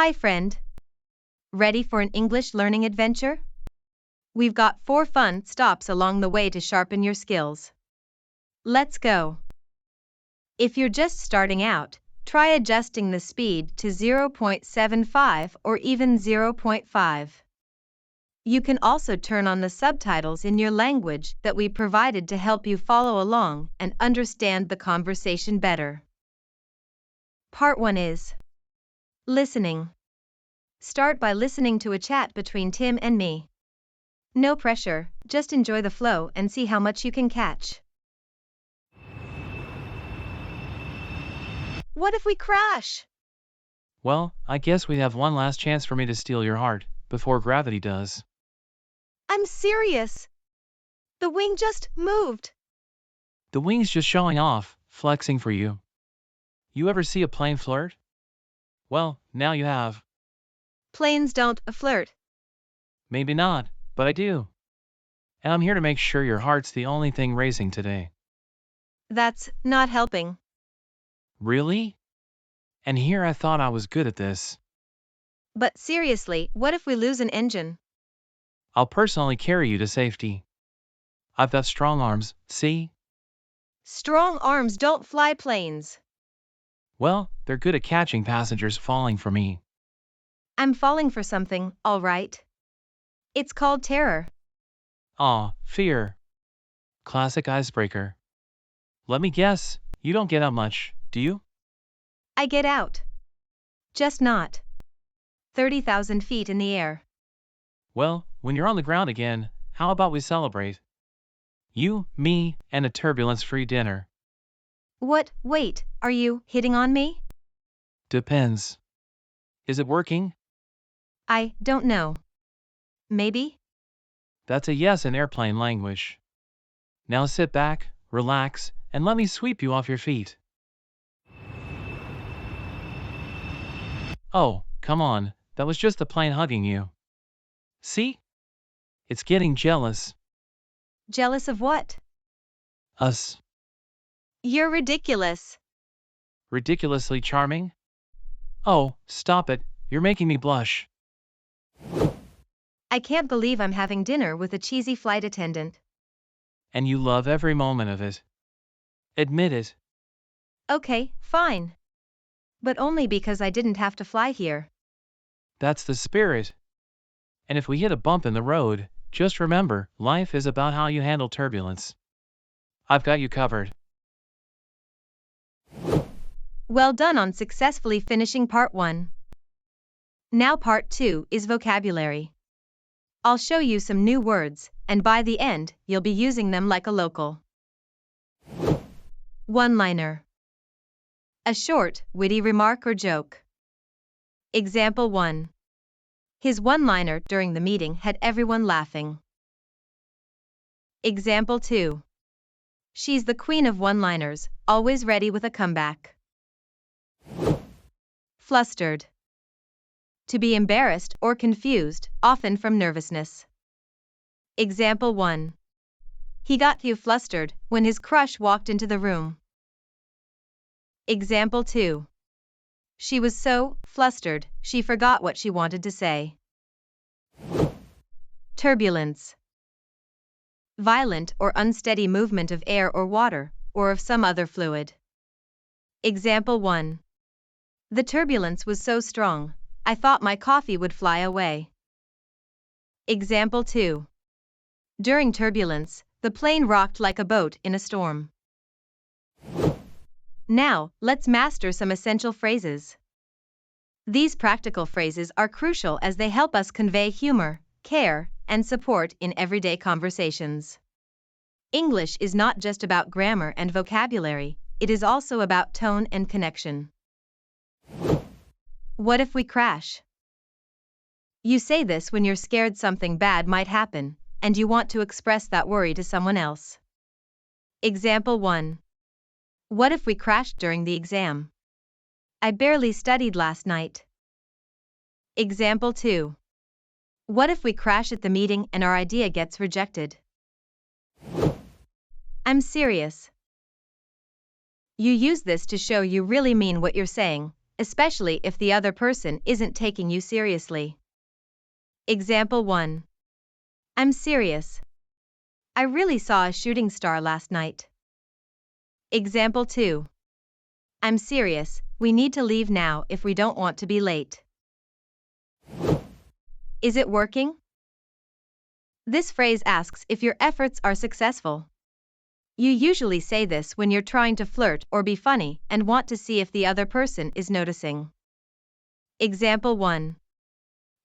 Hi friend. Ready for an English learning adventure? We've got 4 fun stops along the way to sharpen your skills. Let's go. If you're just starting out, try adjusting the speed to 0.75 or even 0.5. You can also turn on the subtitles in your language that we provided to help you follow along and understand the conversation better. Part 1 is listening. Start by listening to a chat between Tim and me. No pressure, just enjoy the flow and see how much you can catch. What if we crash? Well, I guess we have one last chance for me to steal your heart, before gravity does. I'm serious. The wing just moved. The wing's just showing off, flexing for you. You ever see a plane flirt? Well, now you have. Planes don't flirt. Maybe not, but I do. And I'm here to make sure your heart's the only thing racing today. That's not helping. Really? And here I thought I was good at this. But seriously, what if we lose an engine? I'll personally carry you to safety. I've got strong arms, see? Strong arms don't fly planes. Well, they're good at catching passengers falling for me. I'm falling for something, all right. It's called terror. Aw, fear. Classic icebreaker. Let me guess, you don't get out much, do you? I get out. Just not 30,000 feet in the air. Well, when you're on the ground again, how about we celebrate? You, me, and a turbulence-free dinner. What? Wait, are you hitting on me? Depends. Is it working? I don't know. Maybe? That's a yes in airplane language. Now sit back, relax, and let me sweep you off your feet. Oh, come on, that was just the plane hugging you. See? It's getting jealous. Jealous of what? Us. You're ridiculous. Ridiculously charming? Oh, stop it, you're making me blush. I can't believe I'm having dinner with a cheesy flight attendant. And you love every moment of it. Admit it. Okay, fine. But only because I didn't have to fly here. That's the spirit. And if we hit a bump in the road, just remember, life is about how you handle turbulence. I've got you covered. Well done on successfully finishing part 1. Now part 2 is vocabulary. I'll show you some new words, and by the end, you'll be using them like a local. One-liner. A short, witty remark or joke. Example 1. His one-liner during the meeting had everyone laughing. Example 2. She's the queen of one-liners, always ready with a comeback. Flustered. To be embarrassed or confused, often from nervousness. Example 1. He got you flustered when his crush walked into the room. Example 2. She was so flustered, she forgot what she wanted to say. Turbulence. Violent or unsteady movement of air or water, or of some other fluid. Example 1. The turbulence was so strong, I thought my coffee would fly away. Example 2. During turbulence, the plane rocked like a boat in a storm. Now, let's master some essential phrases. These practical phrases are crucial as they help us convey humor, care, and support in everyday conversations. English is not just about grammar and vocabulary, it is also about tone and connection. What if we crash? You say this when you're scared something bad might happen, and you want to express that worry to someone else. Example 1. What if we crashed during the exam? I barely studied last night. Example 2. What if we crash at the meeting and our idea gets rejected? I'm serious. You use this to show you really mean what you're saying, especially if the other person isn't taking you seriously. Example 1. I'm serious. I really saw a shooting star last night. Example 2. I'm serious, we need to leave now if we don't want to be late. Is it working? This phrase asks if your efforts are successful. You usually say this when you're trying to flirt or be funny and want to see if the other person is noticing. Example 1.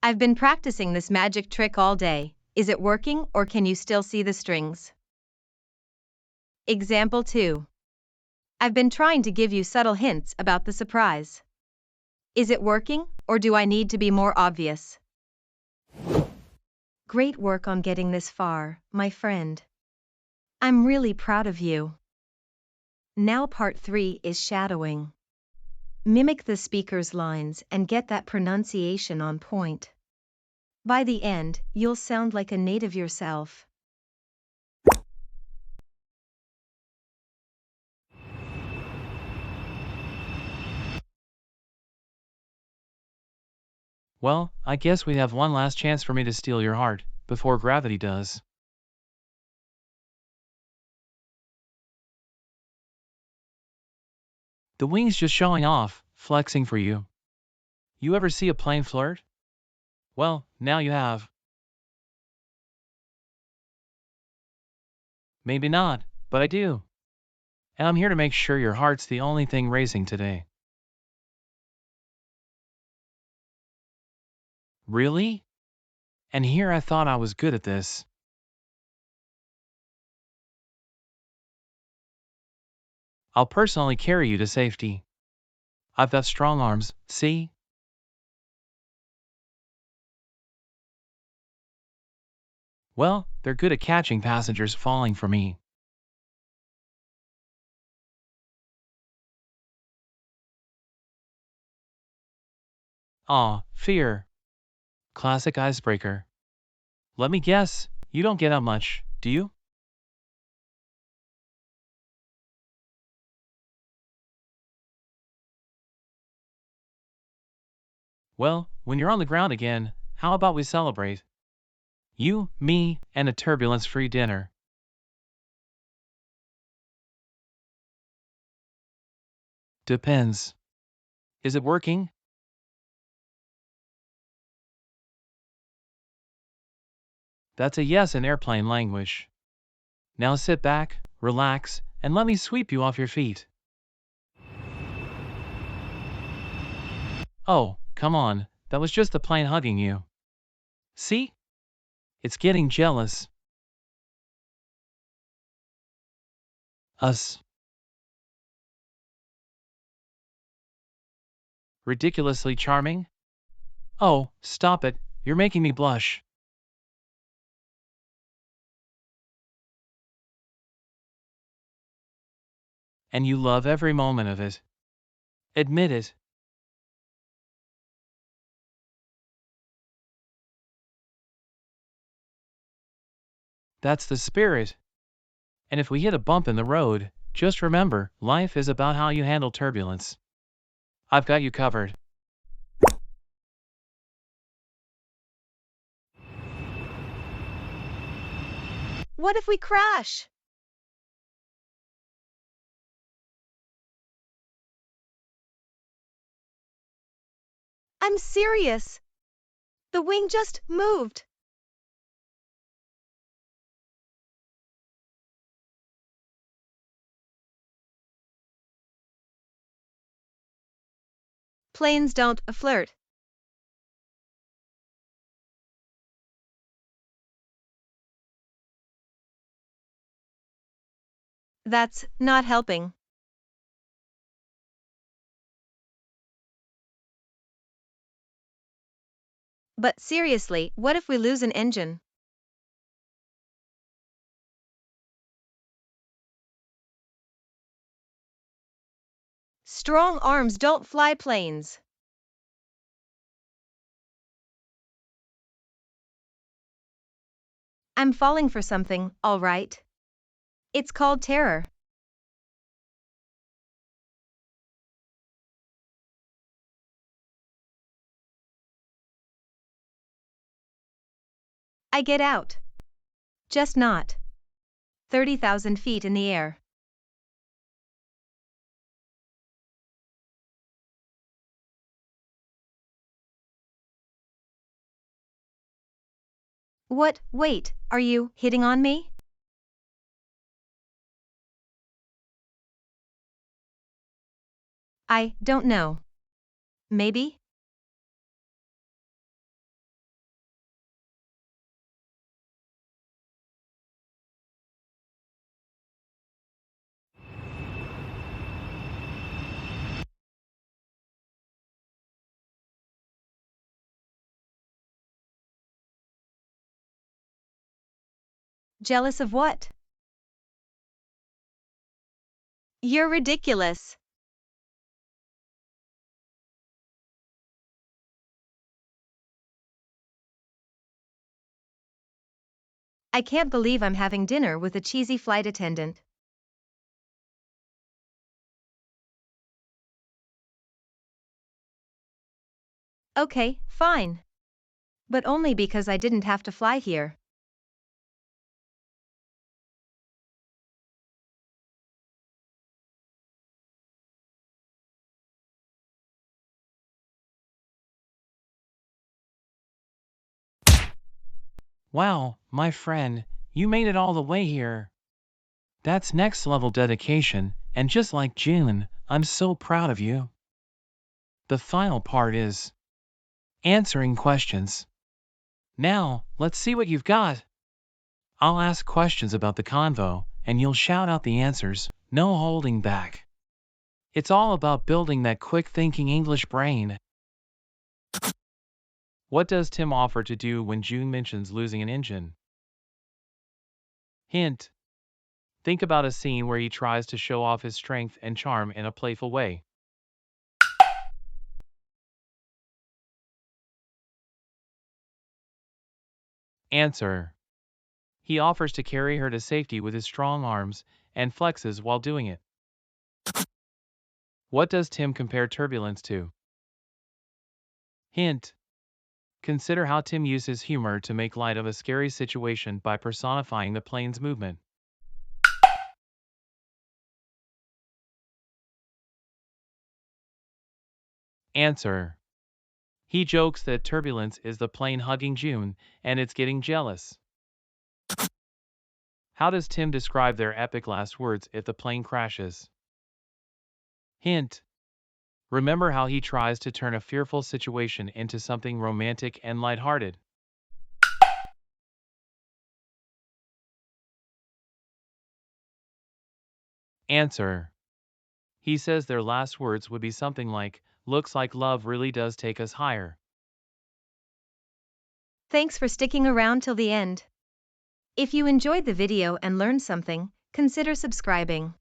I've been practicing this magic trick all day. Is it working or can you still see the strings? Example 2. I've been trying to give you subtle hints about the surprise. Is it working or do I need to be more obvious? Great work on getting this far, my friend. I'm really proud of you. Now part 3 is shadowing. Mimic the speaker's lines and get that pronunciation on point. By the end, you'll sound like a native yourself. Well, I guess we have one last chance for me to steal your heart, before gravity does. The wing's just showing off, flexing for you. You ever see a plane flirt? Well, now you have. Maybe not, but I do. And I'm here to make sure your heart's the only thing racing today. Really? And here I thought I was good at this. I'll personally carry you to safety. I've got strong arms, see? Well, they're good at catching passengers falling for me. Aw, fear. Classic icebreaker. Let me guess, you don't get out much, do you? Well, when you're on the ground again, how about we celebrate? You, me, and a turbulence-free dinner. Depends. Is it working? That's a yes in airplane language. Now sit back, relax, and let me sweep you off your feet. Oh, come on, that was just the plane hugging you. See? It's getting jealous. Us. Ridiculously charming? Oh, stop it, you're making me blush. And you love every moment of it. Admit it. That's the spirit. And if we hit a bump in the road, just remember, life is about how you handle turbulence. I've got you covered. What if we crash? I'm serious. The wing just moved. Planes don't flirt. That's not helping. But seriously, what if we lose an engine? Strong arms don't fly planes. I'm falling for something, all right. It's called terror. I get out. Just not 30,000 feet in the air. What, wait, are you hitting on me? I don't know. Maybe? Jealous of what? You're ridiculous. I can't believe I'm having dinner with a cheesy flight attendant. Okay, fine. But only because I didn't have to fly here. Wow, my friend, you made it all the way here. That's next level dedication, and just like June, I'm so proud of you. The final part is answering questions. Now, let's see what you've got. I'll ask questions about the convo, and you'll shout out the answers, no holding back. It's all about building that quick thinking English brain. What does Tim offer to do when June mentions losing an engine? Hint. Think about a scene where he tries to show off his strength and charm in a playful way. Answer. He offers to carry her to safety with his strong arms and flexes while doing it. What does Tim compare turbulence to? Hint. Consider how Tim uses humor to make light of a scary situation by personifying the plane's movement. Answer. He jokes that turbulence is the plane hugging June, and it's getting jealous. How does Tim describe their epic last words if the plane crashes? Hint. Remember how he tries to turn a fearful situation into something romantic and lighthearted. Answer. He says their last words would be something like, "Looks like love really does take us higher." Thanks for sticking around till the end. If you enjoyed the video and learned something, consider subscribing.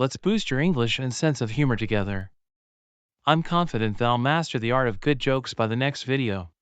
Let's boost your English and sense of humor together. I'm confident that I'll master the art of good jokes by the next video.